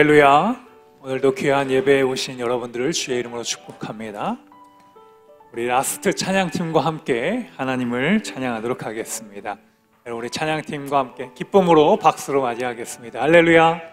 할렐루야. 오늘도 귀한 예배에 오신 여러분들을 주의 이름으로 축복합니다. 우리 라스트 찬양팀과 함께 하나님을 찬양하도록 하겠습니다. 우리 찬양팀과 함께 기쁨으로 박수로 맞이하겠습니다. 할렐루야.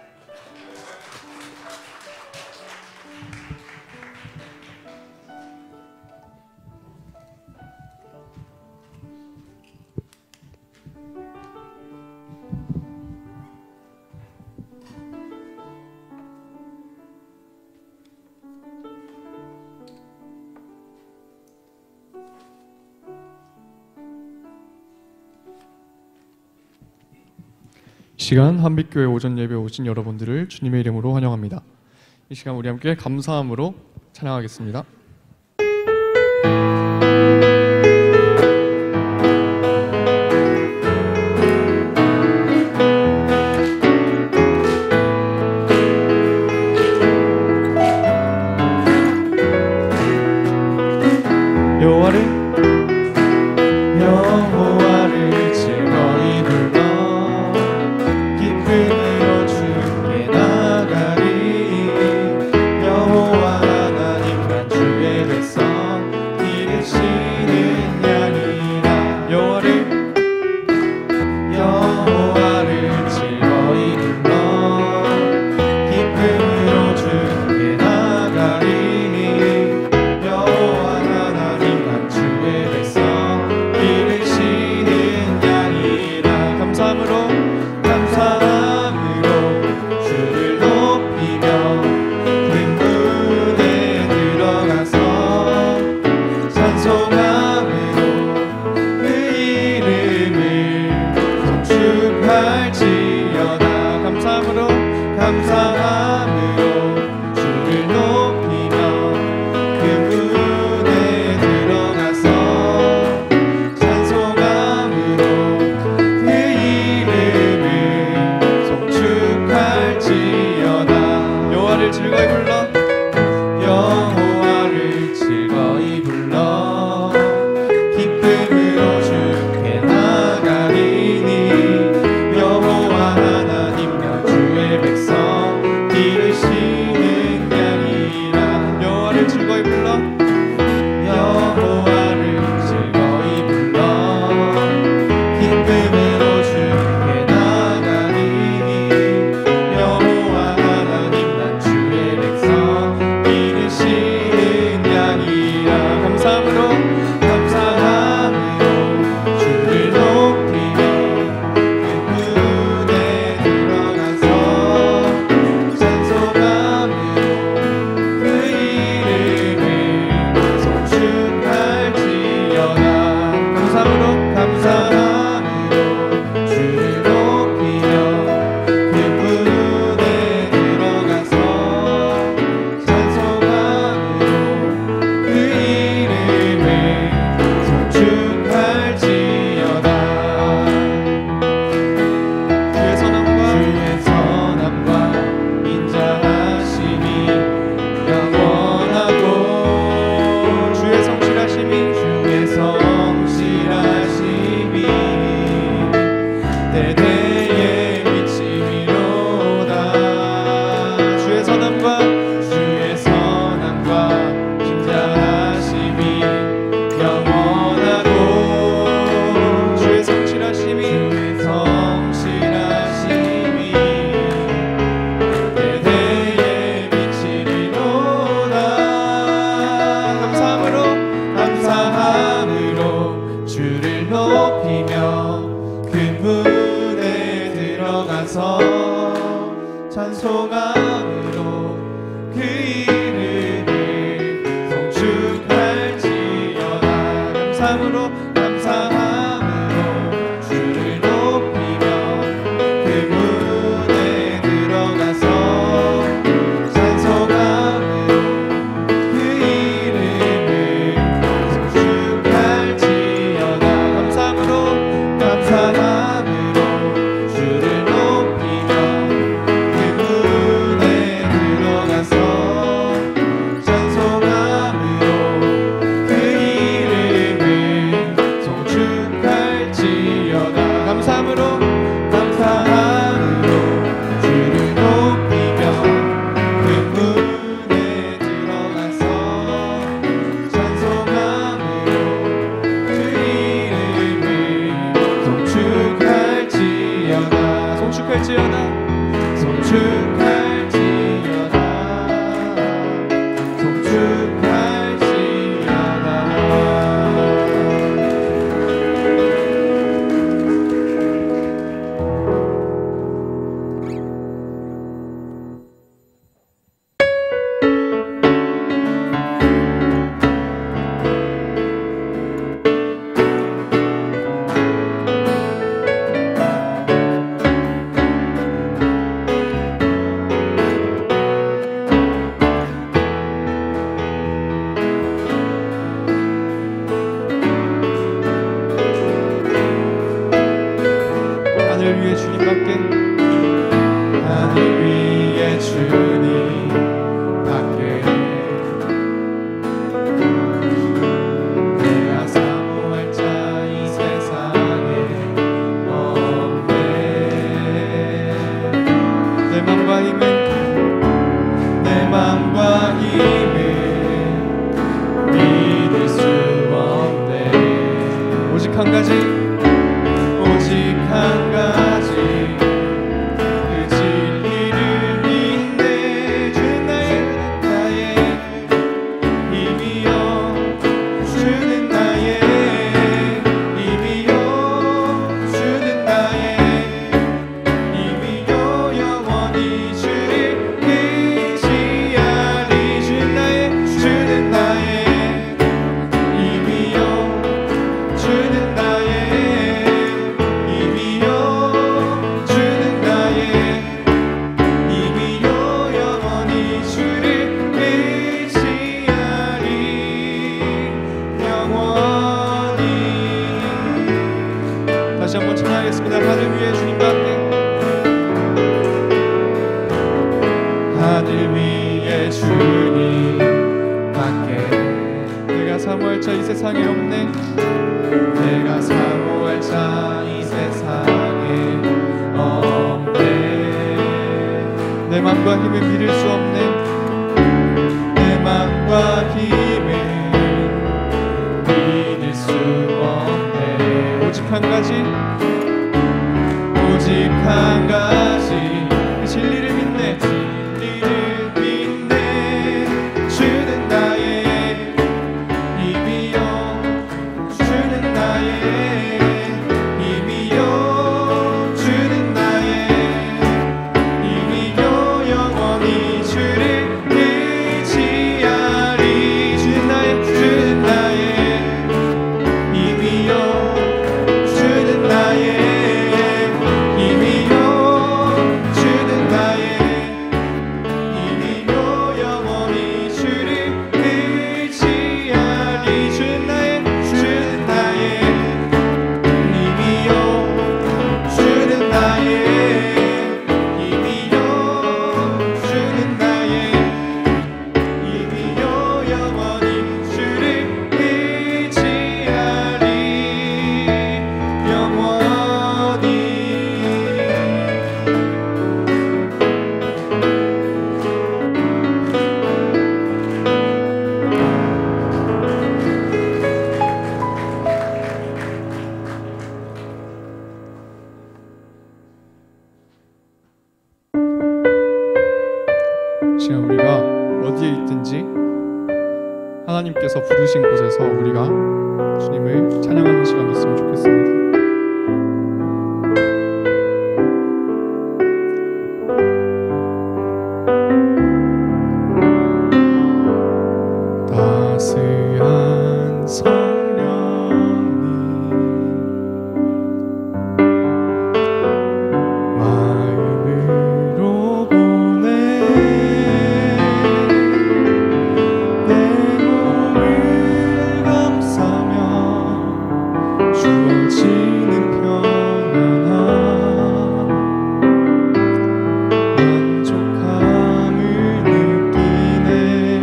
시간 한빛교회 오전 예배 오신 여러분들을 주님의 이름으로 환영합니다. 이 시간 우리 함께 감사함으로 찬양하겠습니다. 다시 한번 찬양하겠습니다. 하늘 위에 주님과 함께. 하늘 위에 주님 함께. 내가 사모할 자 이 세상에 없네. 내가 사모할 자 이 세상에 없네. 내 맘과 힘을 믿을 수 없네. 내 맘과 힘을 믿을 수 없네. 오직 한 가지, 오직 한 가지, 그 진리를 믿네. 진리를 믿네. 주는 나의 힘이요, 주는 나의 힘이요, 주는 나의 힘이요. 영원히 주를 의지하리. 주는 나의 힘이요, 주는 나의 힘이요, 주는 나의 힘이요. 영원히 주를 의지하리. 주는 나의 힘이요, 주는 나의 힘이요, 주는 나의 힘이요. 영원히 주를 의지하리. 영원히. 지금 우리가 어디에 있든지 하나님께서 부르신 곳에서 우리가 주님을 찬양하는 시간 됐으면 좋겠습니다. 따스한 성령님 마음으로 보내 내 몸을 감싸며 주어지는 평안함 만족함을 느끼네.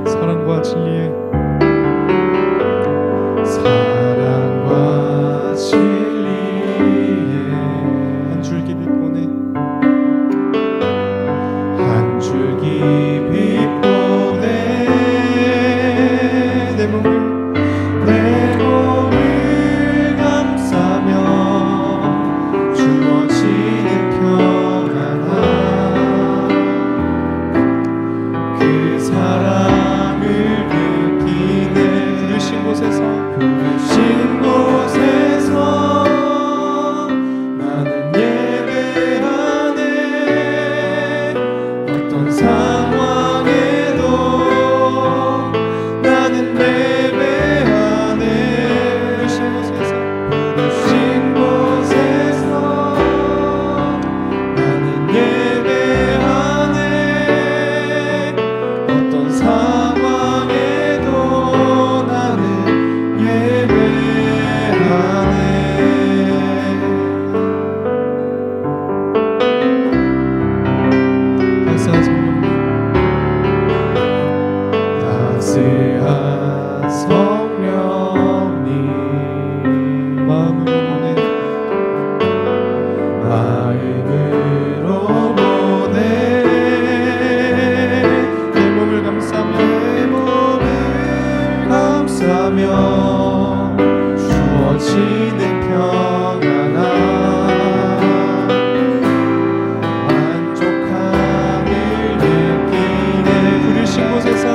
사랑과 진리에 한 줄기 빛 보내. 한 줄기 빛 보내. 내 몸을 감싸며 주어지는 평안함 그 사랑을 느끼네. 부르신 곳에서 나는 예배하네. 어떤 상황에도 나는 예배하네. 부르신 곳에서 나는 예배하네. 어떤 상황에도 나는 예배하네. 따스한 성령님, 따스한 성령님 마음으로 보내. 마음으로 보내. 내 몸을 감싸며 주어지는 평안함 만족함을 느끼네. 부르신 곳에서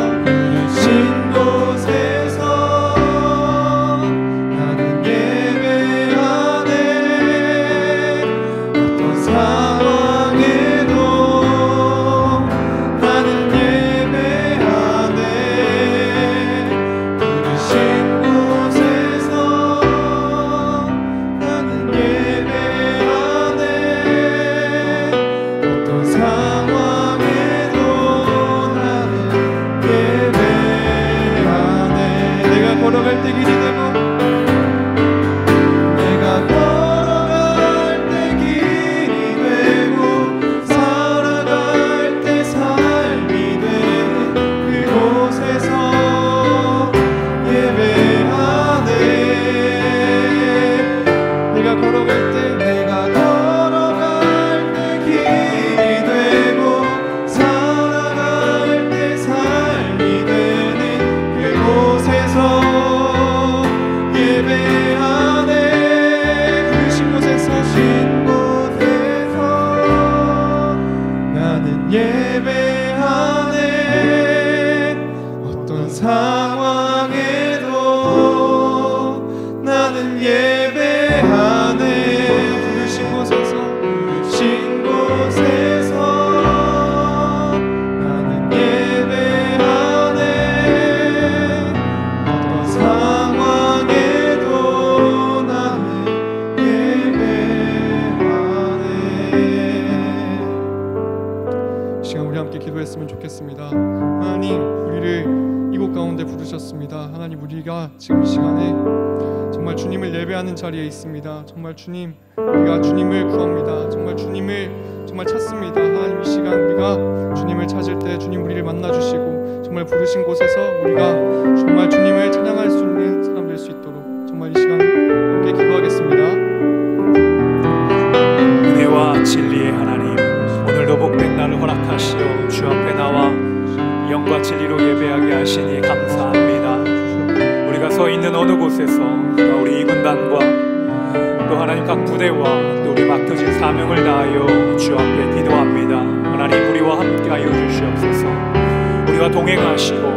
나는 예배하네. 어떤 상황에도 나는 예배하네. 부르신 곳에서 나는 예배하네. 어떤 상황에도 나는 예배하네. 내가 걸어갈 때 길이 되고 내가 하나님, 우리가 지금 이 시간에 정말 주님을 예배하는 자리에 있습니다. 정말 주님, 우리가 주님을 구합니다. 정말 주님을 정말 찾습니다. 하나님, 이 시간 우리가 주님을 찾을 때 주님 우리를 만나주시고 정말 부르신 곳에서 우리가 정말 주님을 찬양할 수 있는 사람 될 수 있도록 정말 이 시간 함께 기도하겠습니다. 은혜와 진리의 하나님, 오늘도 복된 날을 허락하시어 주 앞에 나와 영과 진리로 예배하게 하시니 감사합니다. 우리가 서 있는 어느 곳에서 우리 이 군단과 또 하나님 각 부대와 또 우리 맡겨진 사명을 다하여 주 앞에 기도합니다. 하나님, 우리와 함께하여 주시옵소서. 우리와 동행하시고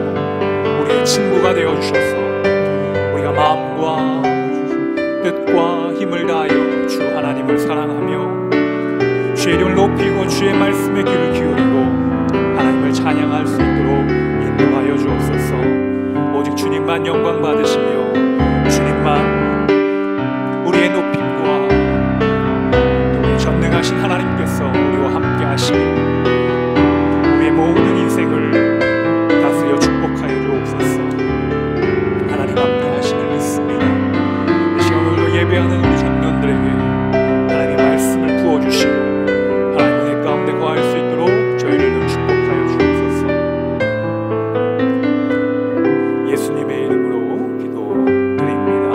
우리의 친구가 되어주셔서 우리가 마음과 뜻과 힘을 다하여 주 하나님을 사랑하며 주의 이름을 높이고 주의 말씀에 귀를 기울이고 하나님을 찬양할 수 있도록 인도하여 주옵소서. 오직 주님만 영광 받으시며 주님만 우리의 높임과 또 전능하신 하나님께서 우리와 함께 하시며 우리의 모든 인생을 다스려 축복하여 주옵소서. 하나님 함께 하심을 믿습니다. 이 시간 오늘도 예배하는 우리 청년들에게 하나님의 말씀을 부어주시고 하나님 은혜 가운데 거할 수 있도록 저희를 축복하여 주옵소서. 예수님의 이름으로 기도드립니다.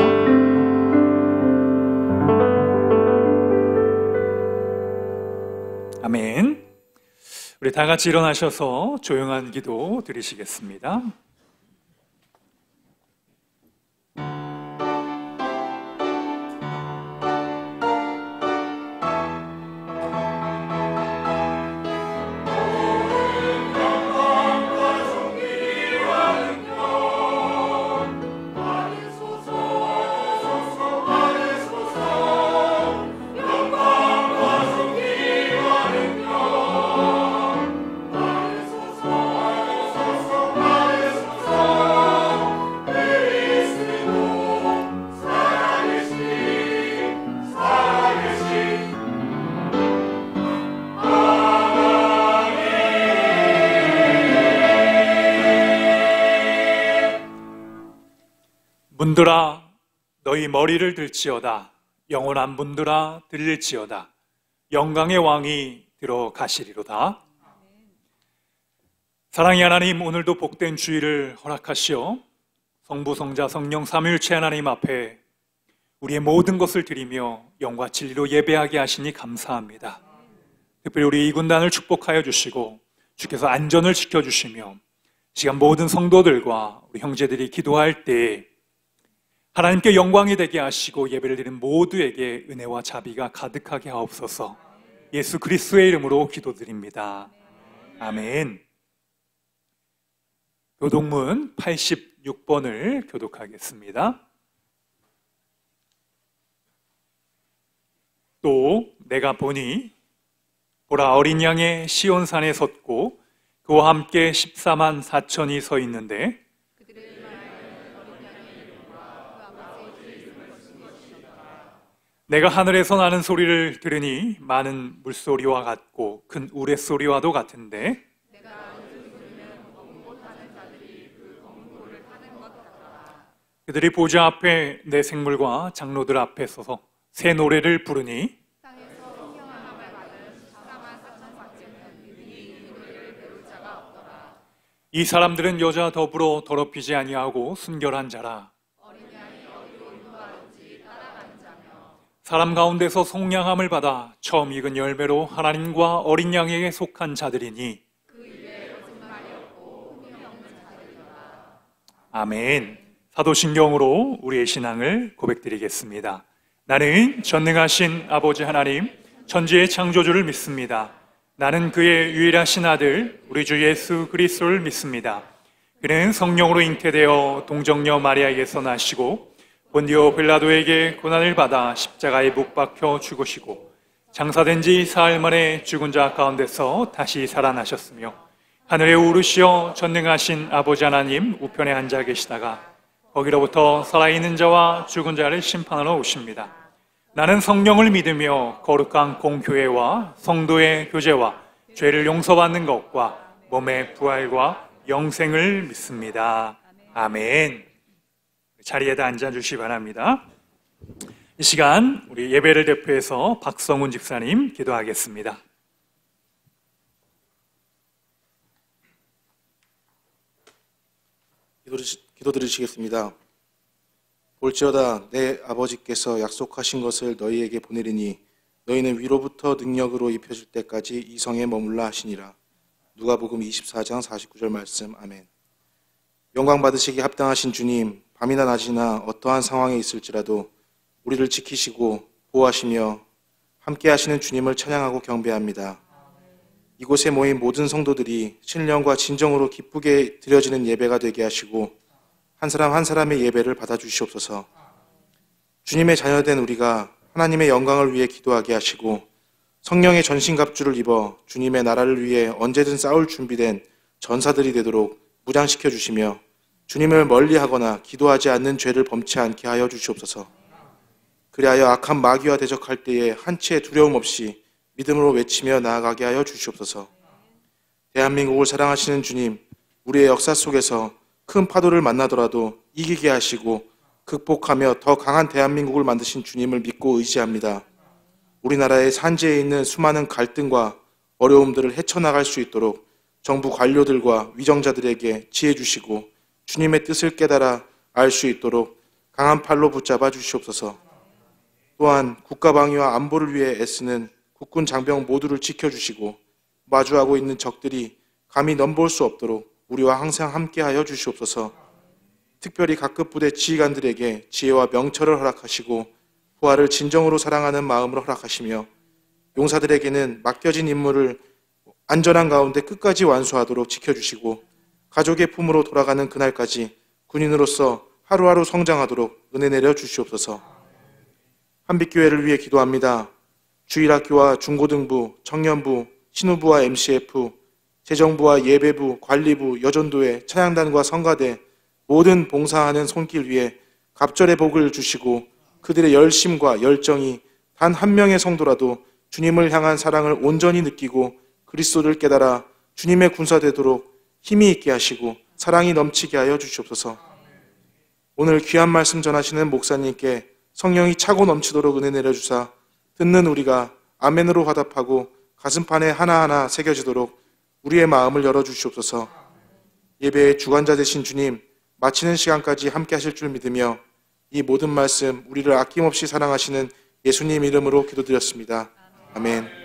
아멘. 우리 다 같이 일어나셔서 조용한 기도 드리시겠습니다. 문들아 너희 머리를 들지어다. 영원한 문들아 들릴지어다. 영광의 왕이 들어가시리로다. 사랑의 하나님, 오늘도 복된 주일을 허락하시어 성부, 성자, 성령 삼위일체 하나님 앞에 우리의 모든 것을 드리며 영과 진리로 예배하게 하시니 감사합니다. 특별히 우리 이 군단을 축복하여 주시고 주께서 안전을 지켜주시며 시간 모든 성도들과 우리 형제들이 기도할 때 하나님께 영광이 되게 하시고 예배를 드리는 모두에게 은혜와 자비가 가득하게 하옵소서. 예수 그리스도의 이름으로 기도드립니다. 아멘. 교독문 86번을 교독하겠습니다. 또 내가 보니 보라, 어린 양의 시온산에 섰고 그와 함께 14만 4천이 서 있는데 내가 하늘에서 나는 소리를 들으니 많은 물소리와 같고 큰 우레소리와도 같은데 그들이 보좌 앞에 내 생물과 장로들 앞에 서서 새 노래를 부르니 이 사람들은 여자 더불어 더럽히지 아니하고 순결한 자라. 사람 가운데서 속량함을 받아 처음 익은 열매로 하나님과 어린 양에게 속한 자들이니 아멘. 사도신경으로 우리의 신앙을 고백드리겠습니다. 나는 전능하신 아버지 하나님, 천지의 창조주를 믿습니다. 나는 그의 유일하신 아들 우리 주 예수 그리스도를 믿습니다. 그는 성령으로 잉태되어 동정녀 마리아에게서 나시고 본디오 빌라도에게 고난을 받아 십자가에 못 박혀 죽으시고 장사된 지 사흘 만에 죽은 자 가운데서 다시 살아나셨으며 하늘에 오르시어 전능하신 아버지 하나님 우편에 앉아 계시다가 거기로부터 살아있는 자와 죽은 자를 심판하러 오십니다. 나는 성령을 믿으며 거룩한 공교회와 성도의 교제와 죄를 용서받는 것과 몸의 부활과 영생을 믿습니다. 아멘. 자리에다 앉아주시기 바랍니다. 이 시간 우리 예배를 대표해서 박성훈 집사님 기도하겠습니다. 기도드리시겠습니다. 볼지어다 내 아버지께서 약속하신 것을 너희에게 보내리니 너희는 위로부터 능력으로 입혀질 때까지 이 성에 머물라 하시니라. 누가복음 24장 49절 말씀. 아멘. 영광 받으시기 합당하신 주님, 밤이나 낮이나 어떠한 상황에 있을지라도 우리를 지키시고 보호하시며 함께 하시는 주님을 찬양하고 경배합니다. 이곳에 모인 모든 성도들이 신령과 진정으로 기쁘게 드려지는 예배가 되게 하시고 한 사람 한 사람의 예배를 받아주시옵소서. 주님의 자녀된 우리가 하나님의 영광을 위해 기도하게 하시고 성령의 전신갑주를 입어 주님의 나라를 위해 언제든 싸울 준비된 전사들이 되도록 무장시켜 주시며 주님을 멀리하거나 기도하지 않는 죄를 범치 않게 하여 주시옵소서. 그리하여 악한 마귀와 대적할 때에 한치의 두려움 없이 믿음으로 외치며 나아가게 하여 주시옵소서. 대한민국을 사랑하시는 주님, 우리의 역사 속에서 큰 파도를 만나더라도 이기게 하시고 극복하며 더 강한 대한민국을 만드신 주님을 믿고 의지합니다. 우리나라의 산지에 있는 수많은 갈등과 어려움들을 헤쳐나갈 수 있도록 정부 관료들과 위정자들에게 지혜 주시고 주님의 뜻을 깨달아 알 수 있도록 강한 팔로 붙잡아 주시옵소서. 또한 국가 방위와 안보를 위해 애쓰는 국군 장병 모두를 지켜주시고 마주하고 있는 적들이 감히 넘볼 수 없도록 우리와 항상 함께하여 주시옵소서. 특별히 각급 부대 지휘관들에게 지혜와 명철을 허락하시고 부하를 진정으로 사랑하는 마음으로 허락하시며 용사들에게는 맡겨진 임무를 안전한 가운데 끝까지 완수하도록 지켜주시고 가족의 품으로 돌아가는 그날까지 군인으로서 하루하루 성장하도록 은혜 내려 주시옵소서. 한빛교회를 위해 기도합니다. 주일학교와 중고등부, 청년부, 신우부와 MCF, 재정부와 예배부, 관리부, 여전도회, 찬양단과 성가대 모든 봉사하는 손길 위에 갑절의 복을 주시고 그들의 열심과 열정이 단 한 명의 성도라도 주님을 향한 사랑을 온전히 느끼고 그리스도를 깨달아 주님의 군사 되도록 힘이 있게 하시고 사랑이 넘치게 하여 주시옵소서. 오늘 귀한 말씀 전하시는 목사님께 성령이 차고 넘치도록 은혜 내려주사 듣는 우리가 아멘으로 화답하고 가슴판에 하나하나 새겨지도록 우리의 마음을 열어주시옵소서. 예배의 주관자 되신 주님, 마치는 시간까지 함께 하실 줄 믿으며 이 모든 말씀 우리를 아낌없이 사랑하시는 예수님 이름으로 기도드렸습니다. 아멘.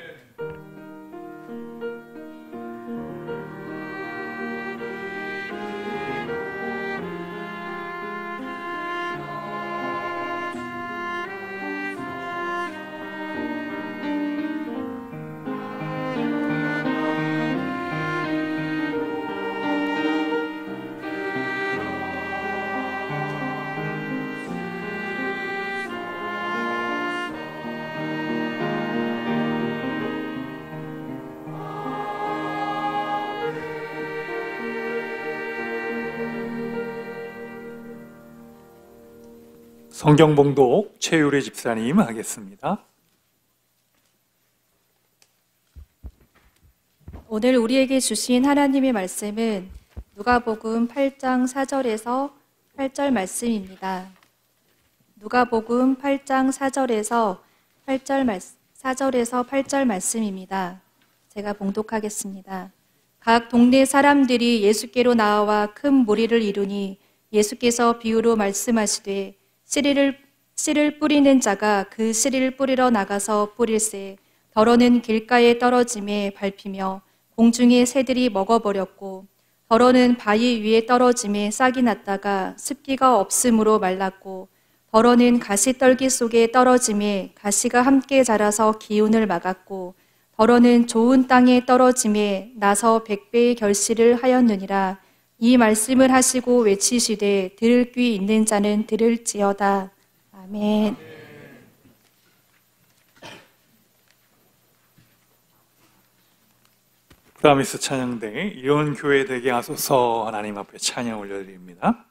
성경봉독 최유리 집사님 하겠습니다. 오늘 우리에게 주신 하나님의 말씀은 누가복음 8장 4절에서 8절 말씀입니다. 누가복음 8장 4절에서 8절 말씀입니다. 제가 봉독하겠습니다. 각 동네 사람들이 예수께로 나와 큰 무리를 이루니 예수께서 비유로 말씀하시되 씨를 뿌리는 자가 그 씨를 뿌리러 나가서 뿌릴새 더러는 길가에 떨어짐에 밟히며 공중의 새들이 먹어버렸고 더러는 바위 위에 떨어짐에 싹이 났다가 습기가 없음으로 말랐고 더러는 가시떨기 속에 떨어짐에 가시가 함께 자라서 기운을 막았고 더러는 좋은 땅에 떨어짐에 나서 100배의 결실을 하였느니라. 이 말씀을 하시고 외치시되 들을 귀 있는 자는 들을지어다. 아멘. 프라미스 찬양대 이온 교회 되게 하소서 하나님 앞에 찬양 올려드립니다.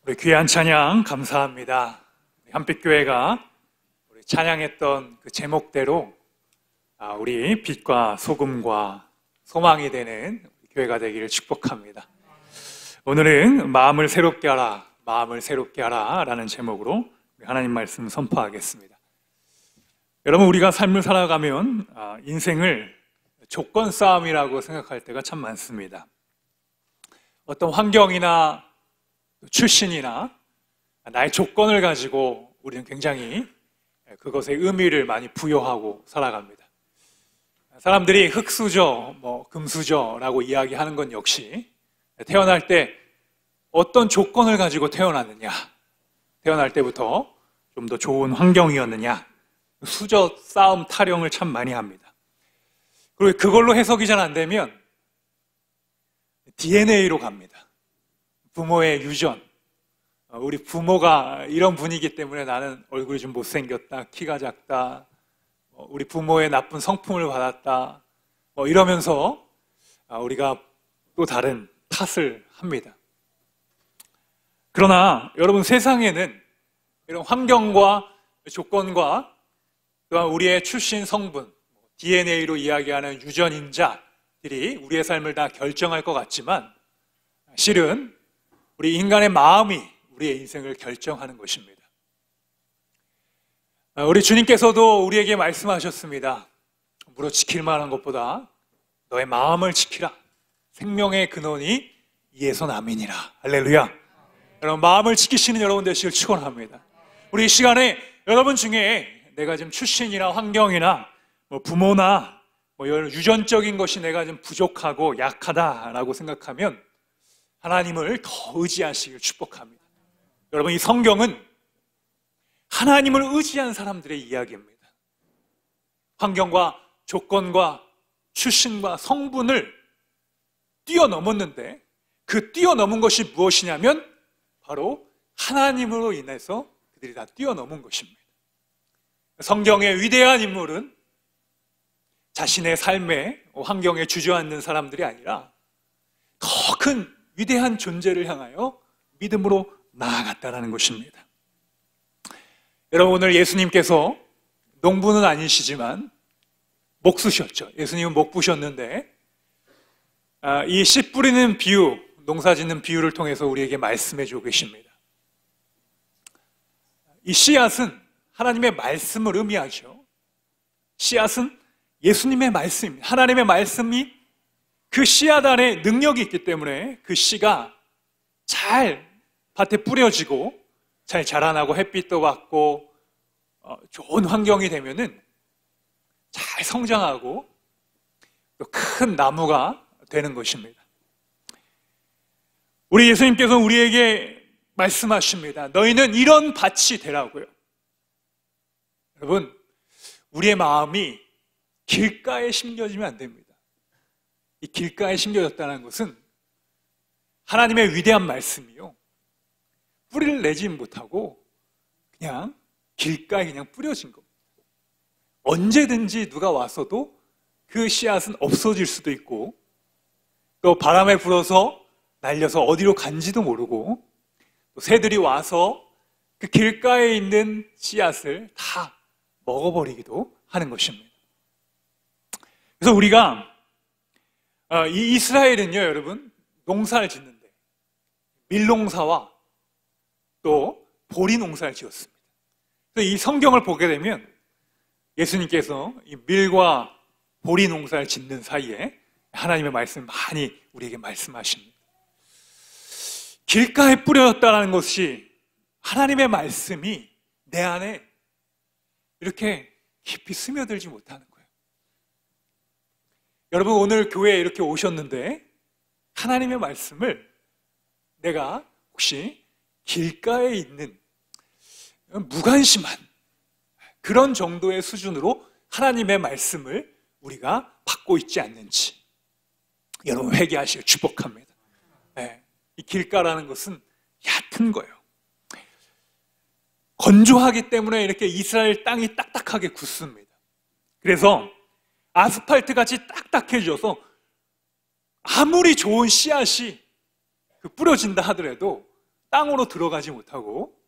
우리 귀한 찬양 감사합니다. 한빛교회가 우리 찬양했던 그 제목대로 우리 빛과 소금과 소망이 되는 교회가 되기를 축복합니다. 오늘은 마음을 새롭게 하라, 마음을 새롭게 하라 라는 제목으로 하나님 말씀 선포하겠습니다. 여러분, 우리가 삶을 살아가면 인생을 조건 싸움이라고 생각할 때가 참 많습니다. 어떤 환경이나 출신이나 나의 조건을 가지고 우리는 굉장히 그것에 의미를 많이 부여하고 살아갑니다. 사람들이 흙수저, 금수저라고 이야기하는 건 역시 태어날 때 어떤 조건을 가지고 태어났느냐, 태어날 때부터 좀 더 좋은 환경이었느냐, 수저 싸움 타령을 참 많이 합니다. 그리고 그걸로 해석이 잘 안 되면 DNA로 갑니다. 부모의 유전. 우리 부모가 이런 분이기 때문에 나는 얼굴이 좀 못생겼다, 키가 작다, 우리 부모의 나쁜 성품을 받았다, 이러면서 우리가 또 다른 탓을 합니다. 그러나 여러분, 세상에는 이런 환경과 조건과 또한 우리의 출신 성분, DNA로 이야기하는 유전인자들이 우리의 삶을 다 결정할 것 같지만 실은 우리 인간의 마음이 우리의 인생을 결정하는 것입니다. 우리 주님께서도 우리에게 말씀하셨습니다. 무릇 지킬 만한 것보다 너의 마음을 지키라. 생명의 근원이 이에서 남이니라. 할렐루야. 여러분, 마음을 지키시는 여러분 되시길 축원합니다. 우리 이 시간에 여러분 중에 내가 지금 출신이나 환경이나 부모나 이런 유전적인 것이 내가 좀 부족하고 약하다라고 생각하면 하나님을 더 의지하시길 축복합니다. 여러분, 이 성경은 하나님을 의지한 사람들의 이야기입니다. 환경과 조건과 출신과 성분을 뛰어넘었는데 그 뛰어넘은 것이 무엇이냐면 바로 하나님으로 인해서 그들이 다 뛰어넘은 것입니다. 성경의 위대한 인물은 자신의 삶의 환경에 주저앉는 사람들이 아니라 더 큰 위대한 존재를 향하여 믿음으로 나아갔다는 것입니다. 여러분, 오늘 예수님께서 농부는 아니시지만 목수셨죠. 예수님은 목부셨는데 이 씨 뿌리는 비유, 농사 짓는 비유를 통해서 우리에게 말씀해 주고 계십니다. 이 씨앗은 하나님의 말씀을 의미하죠. 씨앗은 예수님의 말씀입니다. 하나님의 말씀이 그 씨앗 안에 능력이 있기 때문에 그 씨가 잘 밭에 뿌려지고 잘 자라나고 햇빛도 받고 좋은 환경이 되면은 잘 성장하고 또 큰 나무가 되는 것입니다. 우리 예수님께서 우리에게 말씀하십니다. 너희는 이런 밭이 되라고요. 여러분, 우리의 마음이 길가에 심겨지면 안 됩니다. 이 길가에 심겨졌다는 것은 하나님의 위대한 말씀이요, 뿌리를 내지 못하고 그냥 길가에 그냥 뿌려진 겁니다. 언제든지 누가 와서도 그 씨앗은 없어질 수도 있고 또 바람에 불어서 날려서 어디로 간지도 모르고 또 새들이 와서 그 길가에 있는 씨앗을 다 먹어버리기도 하는 것입니다. 그래서 우리가 이 이스라엘은요, 여러분, 농사를 짓는데 밀농사와 또 보리 농사를 지었습니다. 그래서 이 성경을 보게 되면 예수님께서 이 밀과 보리 농사를 짓는 사이에 하나님의 말씀을 많이 우리에게 말씀하십니다. 길가에 뿌려졌다는 것이 하나님의 말씀이 내 안에 이렇게 깊이 스며들지 못하는 거예요. 여러분, 오늘 교회에 이렇게 오셨는데 하나님의 말씀을 내가 혹시 길가에 있는 무관심한 그런 정도의 수준으로 하나님의 말씀을 우리가 받고 있지 않는지 여러분 회개하시길 축복합니다. 네, 이 길가라는 것은 얕은 거예요. 건조하기 때문에 이렇게 이스라엘 땅이 딱딱하게 굳습니다. 그래서 아스팔트 같이 딱딱해져서 아무리 좋은 씨앗이 뿌려진다 하더라도 땅으로 들어가지 못하고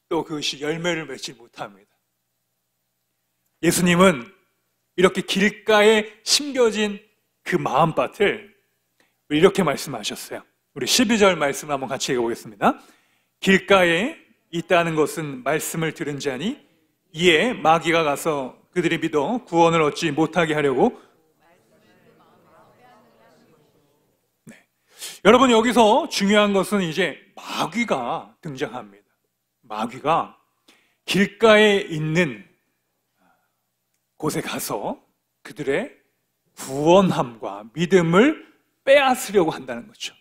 또 그것이 열매를 맺지 못합니다. 예수님은 이렇게 길가에 심겨진 그 마음밭을 이렇게 말씀하셨어요. 우리 12절 말씀을 한번 같이 읽어보겠습니다. 길가에 있다는 것은 말씀을 들은 자니 이에 마귀가 가서 그들이 믿어 구원을 얻지 못하게 하려고. 네. 여러분, 여기서 중요한 것은 이제 마귀가 등장합니다. 마귀가 길가에 있는 곳에 가서 그들의 구원함과 믿음을 빼앗으려고 한다는 거죠.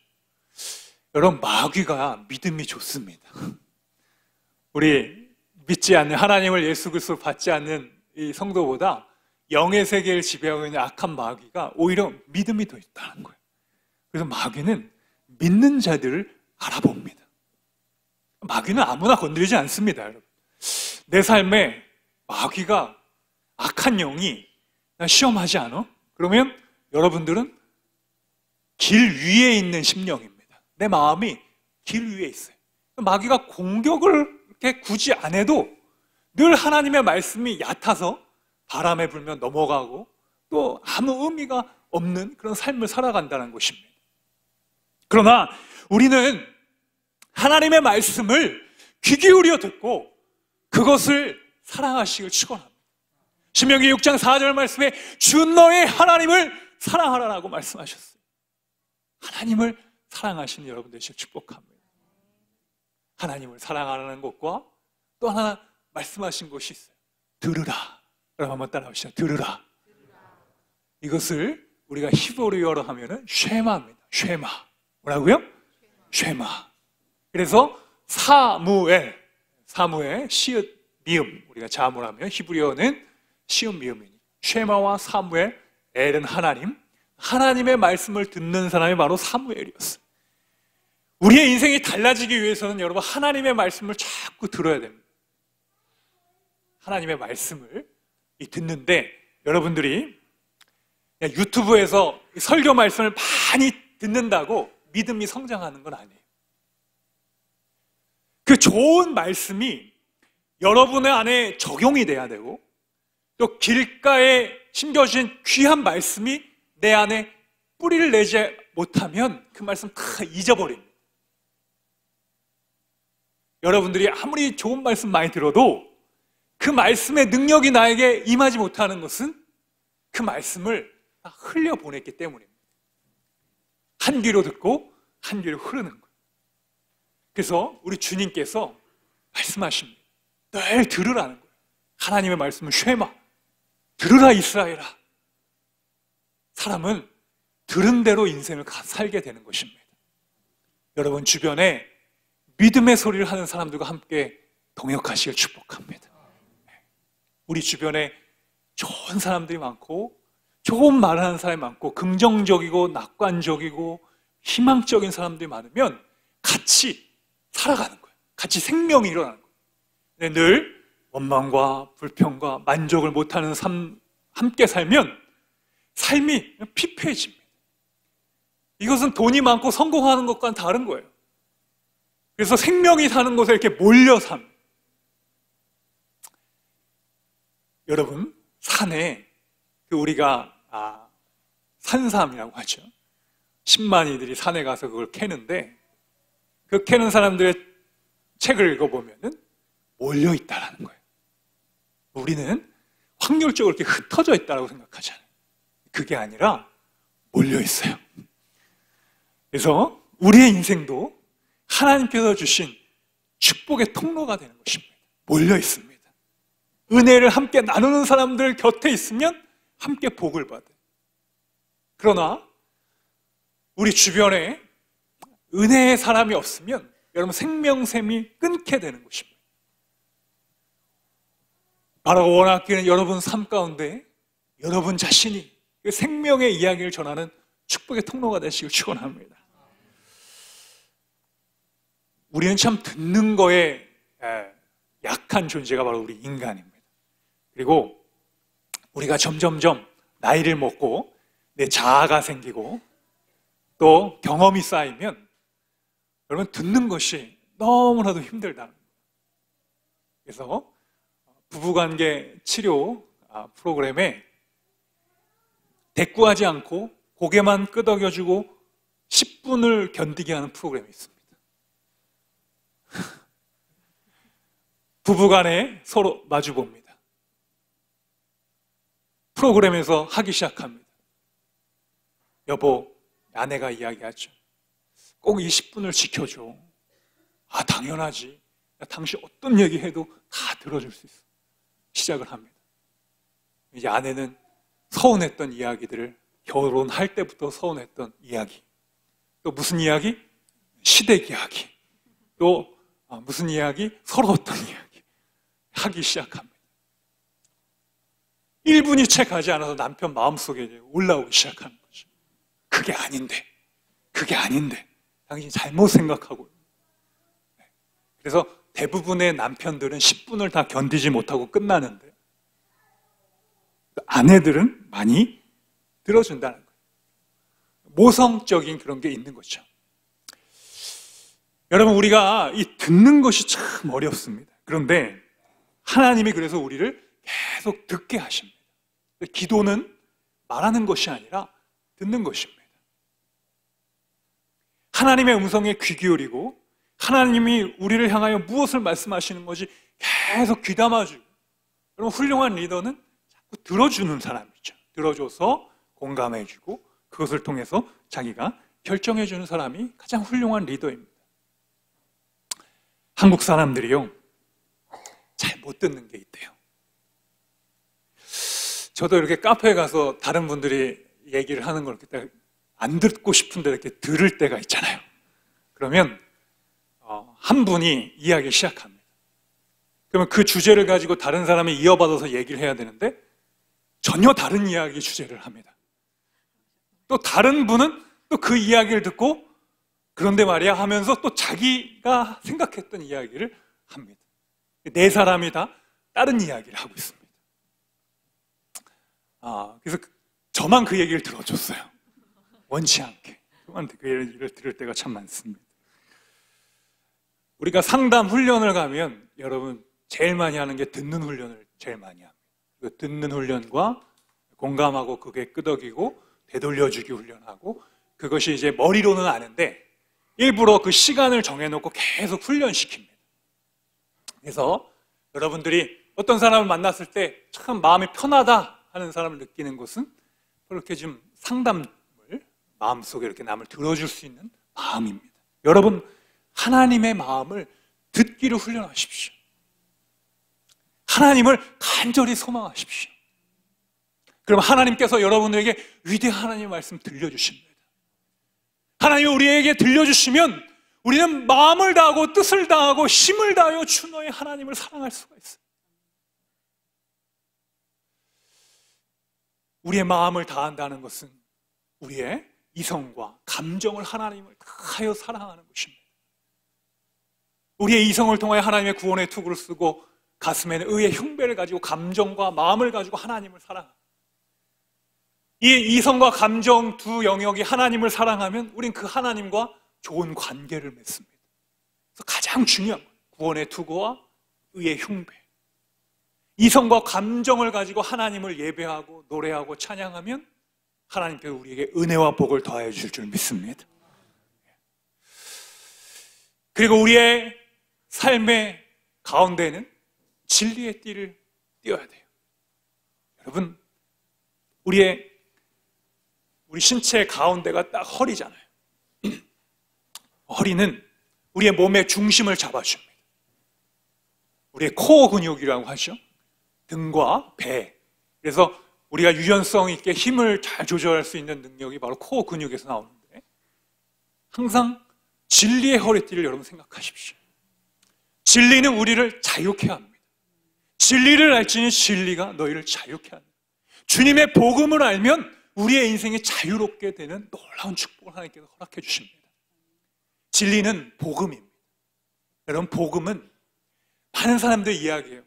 여러분, 마귀가 믿음이 좋습니다. 우리 믿지 않는, 하나님을 예수 그리스도로 받지 않는 이 성도보다 영의 세계를 지배하고 있는 악한 마귀가 오히려 믿음이 더 있다는 거예요. 그래서 마귀는 믿는 자들을 알아봅니다. 마귀는 아무나 건드리지 않습니다, 여러분. 내 삶에 마귀가, 악한 영이 나 시험하지 않아? 그러면 여러분들은 길 위에 있는 심령입니다. 내 마음이 길 위에 있어요. 마귀가 공격을 이렇게 굳이 안 해도 늘 하나님의 말씀이 얕아서 바람에 불면 넘어가고 또 아무 의미가 없는 그런 삶을 살아간다는 것입니다. 그러나 우리는 하나님의 말씀을 귀 기울여 듣고 그것을 사랑하시길 축원합니다. 신명기 6장 4절 말씀에 주 너의 하나님을 사랑하라라고 말씀하셨어요. 하나님을 사랑하시는 여러분 되시길 축복합니다. 하나님을 사랑하라는 것과 또 하나 말씀하신 것이 있어요. 들으라. 여러분 한번 따라합시다. 들으라. 이것을 우리가 히브리어로 하면은 쉐마입니다. 쉐마. 뭐라고요? 쉐마. 그래서 사무엘, 시읒, 미음. 우리가 자문하면 히브리어는 시읒, 미음이니. 쉐마와 사무엘, 엘은 하나님. 하나님의 말씀을 듣는 사람이 바로 사무엘이었어요. 우리의 인생이 달라지기 위해서는 여러분 하나님의 말씀을 자꾸 들어야 됩니다. 하나님의 말씀을 듣는데 여러분들이 유튜브에서 설교 말씀을 많이 듣는다고 믿음이 성장하는 건 아니에요. 그 좋은 말씀이 여러분의 안에 적용이 돼야 되고 또 길가에 심겨진 귀한 말씀이 내 안에 뿌리를 내지 못하면 그 말씀 다 잊어버립니다. 여러분들이 아무리 좋은 말씀 많이 들어도 그 말씀의 능력이 나에게 임하지 못하는 것은 그 말씀을 다 흘려보냈기 때문입니다. 한 귀로 듣고 한 귀로 흐르는 거예요. 그래서 우리 주님께서 말씀하십니다. 늘 들으라는 거예요. 하나님의 말씀을 쉐마, 들으라 이스라엘아. 사람은 들은 대로 인생을 살게 되는 것입니다. 여러분 주변에 믿음의 소리를 하는 사람들과 함께 동역하시길 축복합니다. 우리 주변에 좋은 사람들이 많고 좋은 말을 하는 사람이 많고 긍정적이고 낙관적이고 희망적인 사람들이 많으면 같이 살아가는 거예요. 같이 생명이 일어나는 거예요. 근데 늘 원망과 불평과 만족을 못하는 삶 함께 살면 삶이 피폐해집니다. 이것은 돈이 많고 성공하는 것과는 다른 거예요. 그래서 생명이 사는 곳에 이렇게 몰려 삽니다. 여러분, 산에 우리가 산삼이라고 하죠. 10만이들이 산에 가서 그걸 캐는데 그 캐는 사람들의 책을 읽어보면 몰려 있다라는 거예요. 우리는 확률적으로 이렇게 흩어져 있다고 생각하잖아요. 그게 아니라 몰려 있어요. 그래서 우리의 인생도 하나님께서 주신 축복의 통로가 되는 것입니다. 몰려 있습니다. 은혜를 함께 나누는 사람들 곁에 있으면 함께 복을 받아요. 그러나 우리 주변에 은혜의 사람이 없으면 여러분 생명샘이 끊게 되는 것입니다. 바라고 원하기는 여러분 삶 가운데 여러분 자신이 그 생명의 이야기를 전하는 축복의 통로가 되시길 축원합니다. 우리는 참 듣는 거에 약한 존재가 바로 우리 인간입니다. 그리고 우리가 점점점 나이를 먹고 내 자아가 생기고 또 경험이 쌓이면 여러분 듣는 것이 너무나도 힘들다는 거예요. 그래서 부부관계 치료 프로그램에 대꾸하지 않고 고개만 끄덕여주고 10분을 견디게 하는 프로그램이 있습니다. 부부간에 서로 마주봅니다. 프로그램에서 하기 시작합니다. 여보, 아내가 이야기하죠. 꼭 이 10분을 지켜줘. 당연하지. 당신 어떤 얘기해도 다 들어줄 수 있어. 시작을 합니다. 이제 아내는 서운했던 이야기들을, 결혼할 때부터 서운했던 이야기, 또 무슨 이야기? 시댁 이야기, 또 무슨 이야기? 서러웠던 이야기 하기 시작합니다. 1분이 채 가지 않아서 남편 마음속에 올라오기 시작하는 거죠. 그게 아닌데 당신이 잘못 생각하고. 그래서 대부분의 남편들은 10분을 다 견디지 못하고 끝나는데 아내들은 많이 들어준다는 거예요. 모성적인 그런 게 있는 거죠. 여러분, 우리가 이 듣는 것이 참 어렵습니다. 그런데 하나님이 그래서 우리를 계속 듣게 하십니다. 기도는 말하는 것이 아니라 듣는 것입니다. 하나님의 음성에 귀 기울이고 하나님이 우리를 향하여 무엇을 말씀하시는 것이 계속 귀담아주고. 여러분, 훌륭한 리더는 자꾸 들어주는 사람이죠. 들어줘서 공감해주고 그것을 통해서 자기가 결정해주는 사람이 가장 훌륭한 리더입니다. 한국 사람들이요, 잘 못 듣는 게 있대요. 저도 이렇게 카페에 가서 다른 분들이 얘기를 하는 걸 이렇게 안 듣고 싶은데 이렇게 들을 때가 있잖아요. 그러면 한 분이 이야기 시작합니다. 그러면 그 주제를 가지고 다른 사람이 이어받아서 얘기를 해야 되는데 전혀 다른 이야기 주제를 합니다. 또 다른 분은 또 그 이야기를 듣고 그런데 말이야 하면서 또 자기가 생각했던 이야기를 합니다. 네 사람이 다 다른 이야기를 하고 있습니다. 그래서 저만 그 얘기를 들어줬어요. 원치 않게. 저만 그 얘기를 들을 때가 참 많습니다. 우리가 상담 훈련을 가면 여러분 제일 많이 하는 게 듣는 훈련을 제일 많이 합니다. 그 듣는 훈련과 공감하고 그게 끄덕이고 되돌려주기 훈련하고, 그것이 이제 머리로는 아는데 일부러 그 시간을 정해놓고 계속 훈련시킵니다. 그래서 여러분들이 어떤 사람을 만났을 때 참 마음이 편하다 하는 사람을 느끼는 것은 그렇게 좀 상담을 마음속에 이렇게 남을 들어줄 수 있는 마음입니다. 여러분, 하나님의 마음을 듣기를 훈련하십시오. 하나님을 간절히 소망하십시오. 그럼 하나님께서 여러분들에게 위대한 하나님의 말씀 들려주십니다. 하나님이 우리에게 들려주시면 우리는 마음을 다하고 뜻을 다하고 힘을 다하여 주 너의 하나님을 사랑할 수가 있어요. 우리의 마음을 다한다는 것은 우리의 이성과 감정을 하나님을 다하여 사랑하는 것입니다. 우리의 이성을 통하여 하나님의 구원의 투구를 쓰고 가슴에는 의의 흉배를 가지고 감정과 마음을 가지고 하나님을 사랑합니다. 이 이성과 감정 두 영역이 하나님을 사랑하면 우린 그 하나님과 좋은 관계를 맺습니다. 그래서 가장 중요한 건 구원의 투구와 의의 흉배. 이성과 감정을 가지고 하나님을 예배하고 노래하고 찬양하면 하나님께서 우리에게 은혜와 복을 더하여 주실 줄 믿습니다. 그리고 우리의 삶의 가운데는 진리의 띠를 띄어야 돼요. 여러분, 우리 신체 가운데가 딱 허리잖아요. 허리는 우리의 몸의 중심을 잡아줍니다. 우리의 코어 근육이라고 하죠. 등과 배. 그래서 우리가 유연성 있게 힘을 잘 조절할 수 있는 능력이 바로 코어 근육에서 나오는데, 항상 진리의 허리띠를 여러분 생각하십시오. 진리는 우리를 자유케 합니다. 진리를 알지니 진리가 너희를 자유케 합니다. 주님의 복음을 알면 우리의 인생이 자유롭게 되는 놀라운 축복을 하나님께서 허락해 주십니다. 진리는 복음입니다. 여러분, 복음은 많은 사람들이 이야기해요.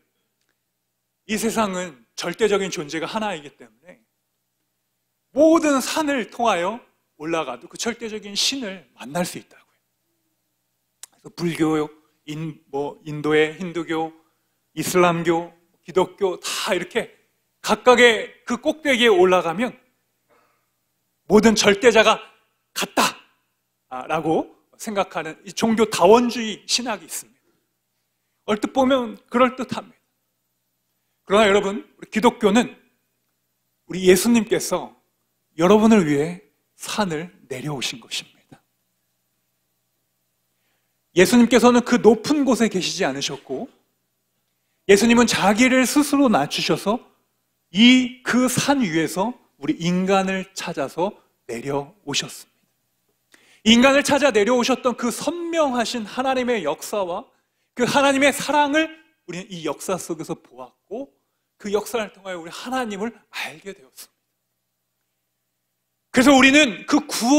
이 세상은 절대적인 존재가 하나이기 때문에 모든 산을 통하여 올라가도 그 절대적인 신을 만날 수 있다고요. 그래서 불교, 인도의 힌두교, 이슬람교, 기독교 다 이렇게 각각의 그 꼭대기에 올라가면 모든 절대자가 같다라고 생각하는 이 종교 다원주의 신학이 있습니다. 얼뜻 보면 그럴듯합니다. 그러나 여러분, 우리 기독교는 우리 예수님께서 여러분을 위해 산을 내려오신 것입니다. 예수님께서는 그 높은 곳에 계시지 않으셨고, 예수님은 자기를 스스로 낮추셔서 그 산 위에서 우리 인간을 찾아서 내려오셨습니다. 인간을 찾아 내려오셨던 그 선명하신 하나님의 역사와 그 하나님의 사랑을 우리는 이 역사 속에서 보았고, 그 역사를 통하여 우리 하나님을 알게 되었습니다. 그래서 우리는 그 구원